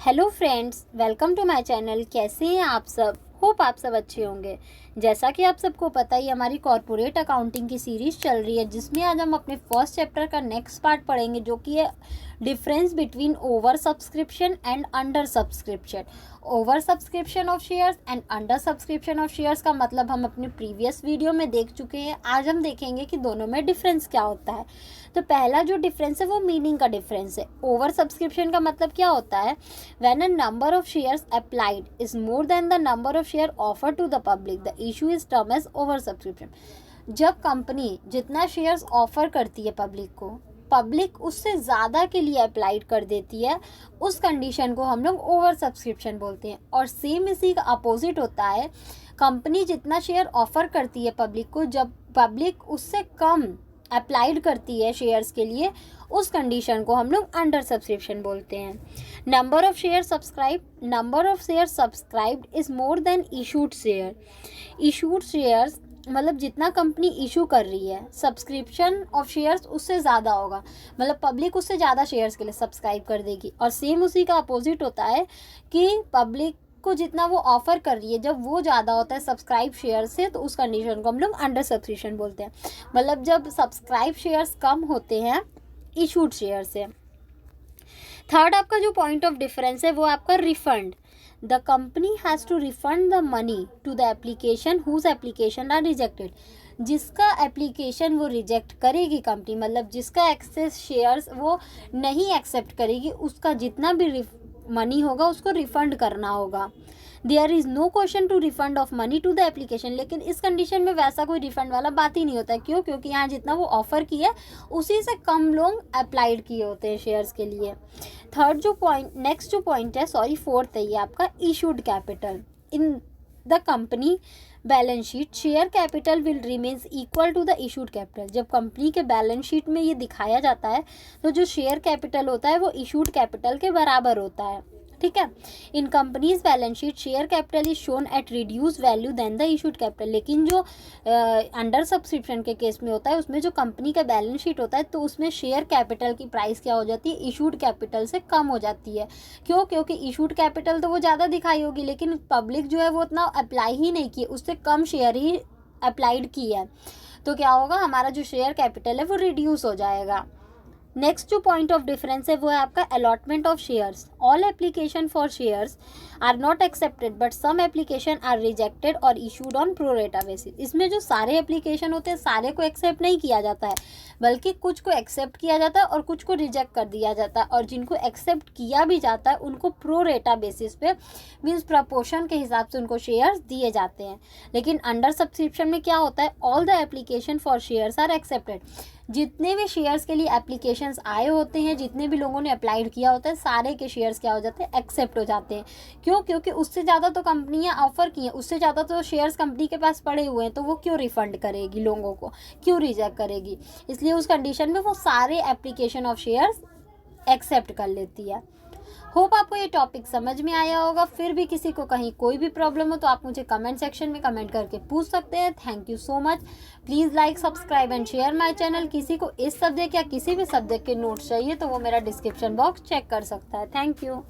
Hello friends, welcome to my channel. कैसे हैं आप सब? होप आप सब अच्छे होंगे। जैसा कि आप सबको पता ही हमारी कॉर्पोरेट अकाउंटिंग की सीरीज़ चल रही है, जिसमें आज हम अपने फर्स्ट चैप्टर का नेक्स्ट पार्ट पढ़ेंगे, जो कि है difference between over subscription and under subscription. Over subscription of shares and under subscription of shares का मतलब हम अपने प्रीवियस वीडियो में देख चुके हैं। आज हम देखेंगे कि दोनों में डिफरेंस क्या होता है। तो पहला जो डिफरेंस है वो मीनिंग का डिफरेंस है। ओवर सब्सक्रिप्शन का मतलब क्या होता है? When a number of shares applied is more than the number of share offer to the public, the issue is term as over subscription. जब कंपनी जितना शेयर्स ऑफर करती है पब्लिक को, पब्लिक उससे ज़्यादा के लिए अप्लाइड कर देती है, उस कंडीशन को हम लोग ओवर सब्सक्रिप्शन बोलते हैं। और सेम इसी का अपोजिट होता है, कंपनी जितना शेयर ऑफर करती है पब्लिक को, जब पब्लिक उससे कम अप्लाइड करती है शेयर्स के लिए, उस कंडीशन को हम लोग अंडर सब्सक्रिप्शन बोलते हैं। Number of share subscribed is more then issued share. Issued shares मतलब जितना कंपनी इशू कर रही है, सब्सक्रिप्शन ऑफ शेयर्स उससे ज़्यादा होगा, मतलब पब्लिक उससे ज़्यादा शेयर्स के लिए सब्सक्राइब कर देगी। और सेम उसी का अपोजिट होता है कि पब्लिक को जितना वो ऑफर कर रही है, जब वो ज़्यादा होता है सब्सक्राइब शेयर से, तो उस कंडीशन को हम लोग अंडर सब्सक्रिप्शन बोलते हैं। मतलब जब सब्सक्राइब शेयर्स कम होते हैं इशूड शेयर से। थर्ड आपका जो पॉइंट ऑफ डिफरेंस है वो आपका refund. The company has to refund the money to the application whose application are rejected. जिसका एप्लीकेशन वो रिजेक्ट करेगी कंपनी, मतलब जिसका एक्सेस शेयर्स वो नहीं एक्सेप्ट करेगी, उसका जितना भी मनी होगा उसको रिफंड करना होगा। There is no question to refund of money to the application. लेकिन इस कंडीशन में वैसा कोई रिफंड वाला बात ही नहीं होता है। क्यों? क्योंकि यहाँ जितना वो ऑफर किया है उसी से कम लोग अप्लाइड किए होते हैं शेयर्स के लिए। नेक्स्ट जो पॉइंट है, फोर्थ है ये आपका issued capital. In the company balance sheet share capital will remains equal to the issued capital. जब कंपनी के बैलेंस शीट में ये दिखाया जाता है तो जो शेयर कैपिटल होता है वो इशूड कैपिटल के बराबर होता है। ठीक है। In companies balance sheet share capital is shown at reduced value than the issued capital. लेकिन जो अंडर सब्सक्रिप्शन के केस में होता है, उसमें जो कंपनी का बैलेंस शीट होता है, तो उसमें शेयर कैपिटल की प्राइस क्या हो जाती है? इशूड कैपिटल से कम हो जाती है। क्यों? क्योंकि इशूड कैपिटल तो वो ज़्यादा दिखाई होगी, लेकिन पब्लिक जो है वो उतना अप्लाई ही नहीं की, उससे कम शेयर ही अप्लाइड की है। तो क्या होगा? हमारा जो शेयर कैपिटल है वो रिड्यूस हो जाएगा। नेक्स्ट जो पॉइंट ऑफ डिफरेंस है वो है आपका allotment of shares. All application for shares are not accepted but some application are rejected और इशूड ऑन प्रोरेटा बेसिस। इसमें जो सारे एप्लीकेशन होते हैं सारे को एक्सेप्ट नहीं किया जाता है, बल्कि कुछ को एक्सेप्ट किया जाता है और कुछ को रिजेक्ट कर दिया जाता है। और जिनको एक्सेप्ट किया भी जाता है उनको प्रोरेटा बेसिस पे, मीन्स प्रपोर्शन के हिसाब से उनको शेयर्स दिए जाते हैं। लेकिन अंडर सब्सक्रिप्शन में क्या होता है? All the application for shares are accepted. जितने भी शेयर्स के लिए एप्लीकेशंस आए होते हैं, जितने भी लोगों ने अप्लाइड किया होता है, सारे के शेयर्स क्या हो जाते हैं? एक्सेप्ट हो जाते हैं। क्यों? क्योंकि उससे ज़्यादा तो कंपनियां ऑफर की हैं, उससे ज़्यादा तो शेयर्स कंपनी के पास पड़े हुए हैं, तो वो क्यों रिफंड करेगी लोगों को, क्यों रिजेक्ट करेगी? इसलिए उस कंडीशन में वो सारे एप्लीकेशन ऑफ शेयर्स एक्सेप्ट कर लेती है। होप आपको ये टॉपिक समझ में आया होगा। फिर भी किसी को कहीं कोई भी प्रॉब्लम हो तो आप मुझे कमेंट सेक्शन में कमेंट करके पूछ सकते हैं। Thank you so much. Please like, subscribe and share my channel. किसी को इस सब्जेक्ट या किसी भी सब्जेक्ट के नोट्स चाहिए तो वो मेरा डिस्क्रिप्शन बॉक्स चेक कर सकता है। Thank you.